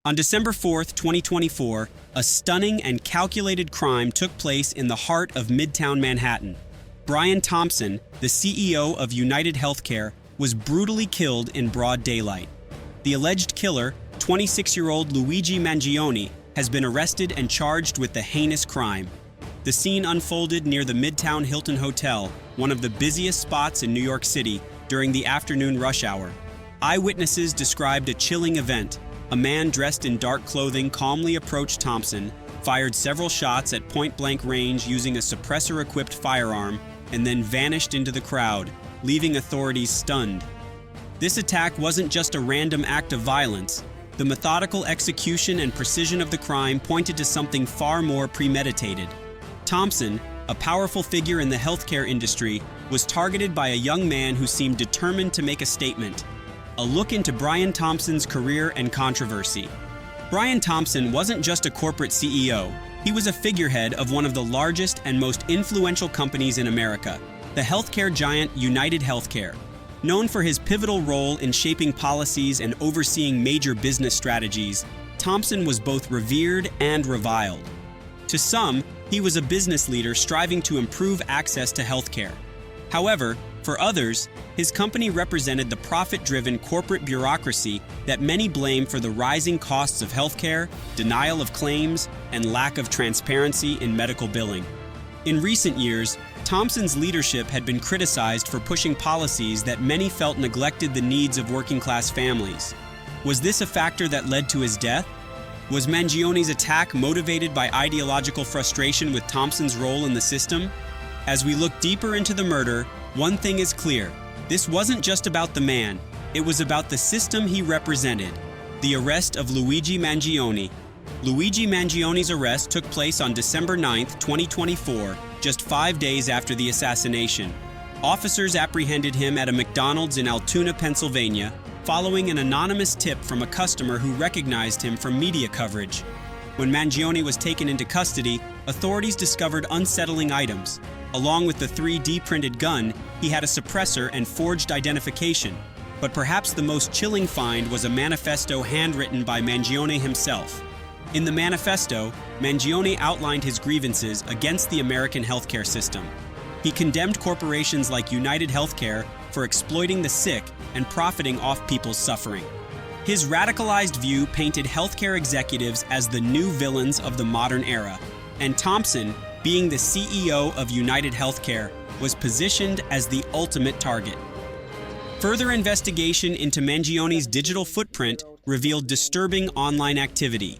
On December 4, 2024, a stunning and calculated crime took place in the heart of Midtown Manhattan. Brian Thompson, the CEO of United Healthcare, was brutally killed in broad daylight. The alleged killer, 26-year-old Luigi Mangione, has been arrested and charged with the heinous crime. The scene unfolded near the Midtown Hilton Hotel, one of the busiest spots in New York City, during the afternoon rush hour. Eyewitnesses described a chilling event. A man dressed in dark clothing calmly approached Thompson, fired several shots at point-blank range using a suppressor-equipped firearm, and then vanished into the crowd, leaving authorities stunned. This attack wasn't just a random act of violence. The methodical execution and precision of the crime pointed to something far more premeditated. Thompson, a powerful figure in the healthcare industry, was targeted by a young man who seemed determined to make a statement. A look into Brian Thompson's career and controversy. Brian Thompson wasn't just a corporate CEO. He was a figurehead of one of the largest and most influential companies in America, the healthcare giant United Healthcare. Known for his pivotal role in shaping policies and overseeing major business strategies, Thompson was both revered and reviled. To some, he was a business leader striving to improve access to healthcare. However, for others, his company represented the profit-driven corporate bureaucracy that many blame for the rising costs of healthcare, denial of claims, and lack of transparency in medical billing. In recent years, Thompson's leadership had been criticized for pushing policies that many felt neglected the needs of working-class families. Was this a factor that led to his death? Was Mangione's attack motivated by ideological frustration with Thompson's role in the system? As we look deeper into the murder, one thing is clear. This wasn't just about the man, it was about the system he represented. The arrest of Luigi Mangione. Luigi Mangione's arrest took place on December 9, 2024, just 5 days after the assassination. Officers apprehended him at a McDonald's in Altoona, Pennsylvania, following an anonymous tip from a customer who recognized him from media coverage. When Mangione was taken into custody, authorities discovered unsettling items. Along with the 3D printed gun, he had a suppressor and forged identification. But perhaps the most chilling find was a manifesto handwritten by Mangione himself. In the manifesto, Mangione outlined his grievances against the American healthcare system. He condemned corporations like United Healthcare for exploiting the sick and profiting off people's suffering. His radicalized view painted healthcare executives as the new villains of the modern era, and Thompson, being the CEO of United Healthcare, was positioned as the ultimate target. Further investigation into Mangione's digital footprint revealed disturbing online activity.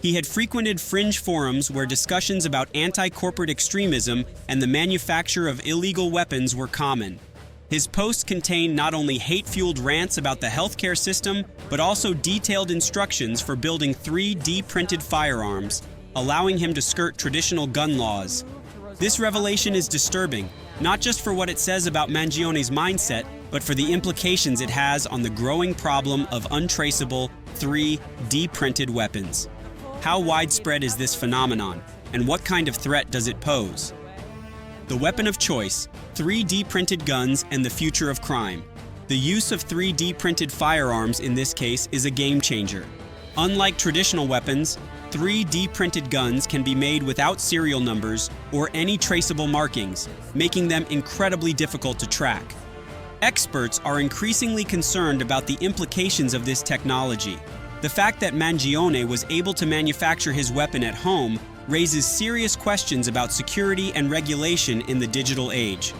He had frequented fringe forums where discussions about anti-corporate extremism and the manufacture of illegal weapons were common. His posts contained not only hate-fueled rants about the healthcare system, but also detailed instructions for building 3D printed firearms, allowing him to skirt traditional gun laws. This revelation is disturbing, not just for what it says about Mangione's mindset, but for the implications it has on the growing problem of untraceable 3D printed weapons. How widespread is this phenomenon, and what kind of threat does it pose? The weapon of choice, 3D printed guns and the future of crime. The use of 3D printed firearms in this case is a game changer. Unlike traditional weapons, 3D printed guns can be made without serial numbers or any traceable markings, making them incredibly difficult to track. Experts are increasingly concerned about the implications of this technology. The fact that Mangione was able to manufacture his weapon at home raises serious questions about security and regulation in the digital age.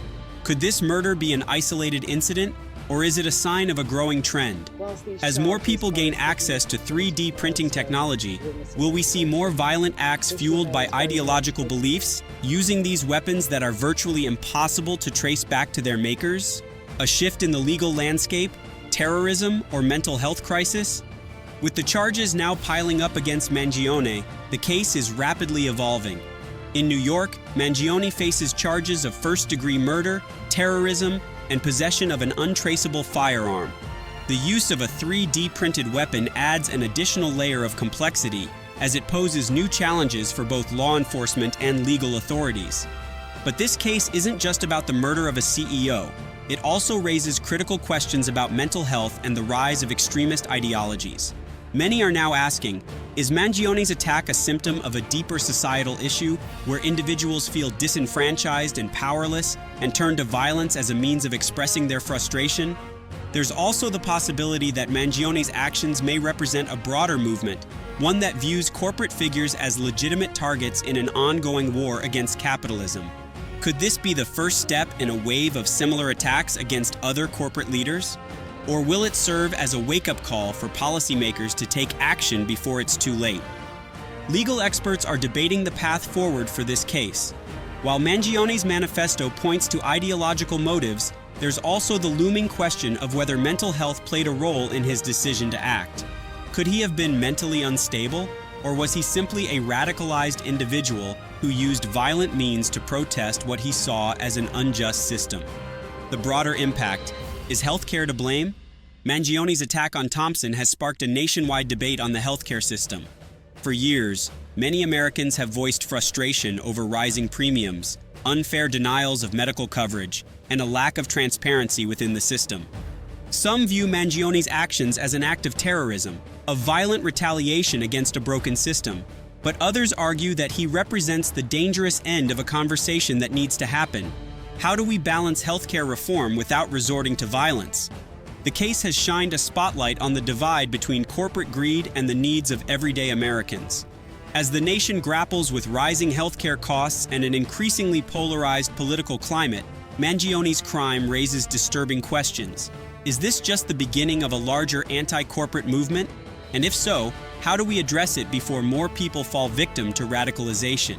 Could this murder be an isolated incident, or is it a sign of a growing trend? As more people gain access to 3D printing technology, will we see more violent acts fueled by ideological beliefs, using these weapons that are virtually impossible to trace back to their makers? A shift in the legal landscape, terrorism, or mental health crisis? With the charges now piling up against Mangione, the case is rapidly evolving. In New York, Mangione faces charges of first-degree murder, terrorism, and possession of an untraceable firearm. The use of a 3D printed weapon adds an additional layer of complexity, as it poses new challenges for both law enforcement and legal authorities. But this case isn't just about the murder of a CEO. It also raises critical questions about mental health and the rise of extremist ideologies. Many are now asking, is Mangione's attack a symptom of a deeper societal issue where individuals feel disenfranchised and powerless and turn to violence as a means of expressing their frustration? There's also the possibility that Mangione's actions may represent a broader movement, one that views corporate figures as legitimate targets in an ongoing war against capitalism. Could this be the first step in a wave of similar attacks against other corporate leaders? Or will it serve as a wake-up call for policymakers to take action before it's too late? Legal experts are debating the path forward for this case. While Mangione's manifesto points to ideological motives, there's also the looming question of whether mental health played a role in his decision to act. Could he have been mentally unstable, or was he simply a radicalized individual who used violent means to protest what he saw as an unjust system? The broader impact: is healthcare to blame? Mangione's attack on Thompson has sparked a nationwide debate on the healthcare system. For years, many Americans have voiced frustration over rising premiums, unfair denials of medical coverage, and a lack of transparency within the system. Some view Mangione's actions as an act of terrorism, a violent retaliation against a broken system, but others argue that he represents the dangerous end of a conversation that needs to happen. How do we balance healthcare reform without resorting to violence? The case has shined a spotlight on the divide between corporate greed and the needs of everyday Americans. As the nation grapples with rising healthcare costs and an increasingly polarized political climate, Mangione's crime raises disturbing questions. Is this just the beginning of a larger anti-corporate movement? And if so, how do we address it before more people fall victim to radicalization?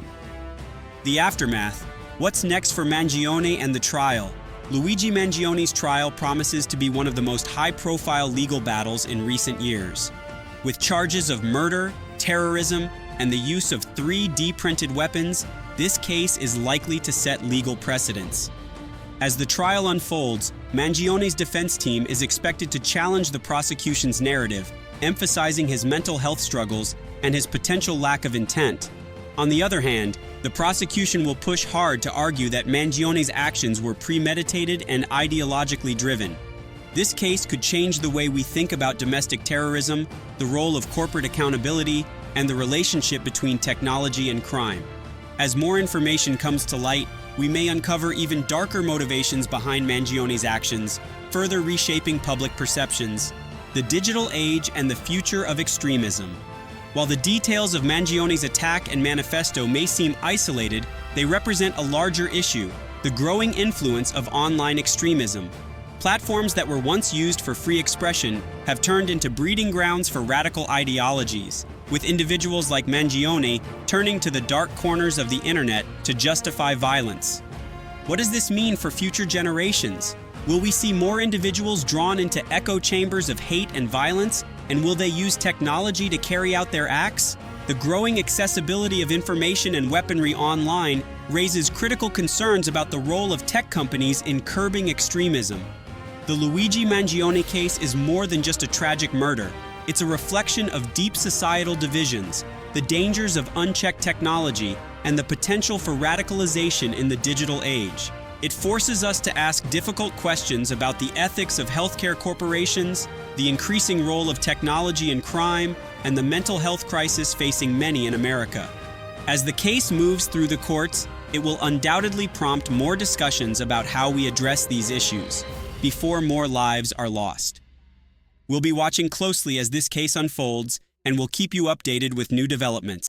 The aftermath. What's next for Mangione and the trial? Luigi Mangione's trial promises to be one of the most high-profile legal battles in recent years. With charges of murder, terrorism, and the use of 3D printed weapons, this case is likely to set legal precedents. As the trial unfolds, Mangione's defense team is expected to challenge the prosecution's narrative, emphasizing his mental health struggles and his potential lack of intent. On the other hand, the prosecution will push hard to argue that Mangione's actions were premeditated and ideologically driven. This case could change the way we think about domestic terrorism, the role of corporate accountability, and the relationship between technology and crime. As more information comes to light, we may uncover even darker motivations behind Mangione's actions, further reshaping public perceptions. The digital age and the future of extremism. While the details of Mangione's attack and manifesto may seem isolated, they represent a larger issue: the growing influence of online extremism. Platforms that were once used for free expression have turned into breeding grounds for radical ideologies, with individuals like Mangione turning to the dark corners of the internet to justify violence. What does this mean for future generations? Will we see more individuals drawn into echo chambers of hate and violence? And will they use technology to carry out their acts? The growing accessibility of information and weaponry online raises critical concerns about the role of tech companies in curbing extremism. The Luigi Mangione case is more than just a tragic murder. It's a reflection of deep societal divisions, the dangers of unchecked technology, and the potential for radicalization in the digital age. It forces us to ask difficult questions about the ethics of healthcare corporations, the increasing role of technology in crime, and the mental health crisis facing many in America. As the case moves through the courts, it will undoubtedly prompt more discussions about how we address these issues before more lives are lost. We'll be watching closely as this case unfolds, and we'll keep you updated with new developments.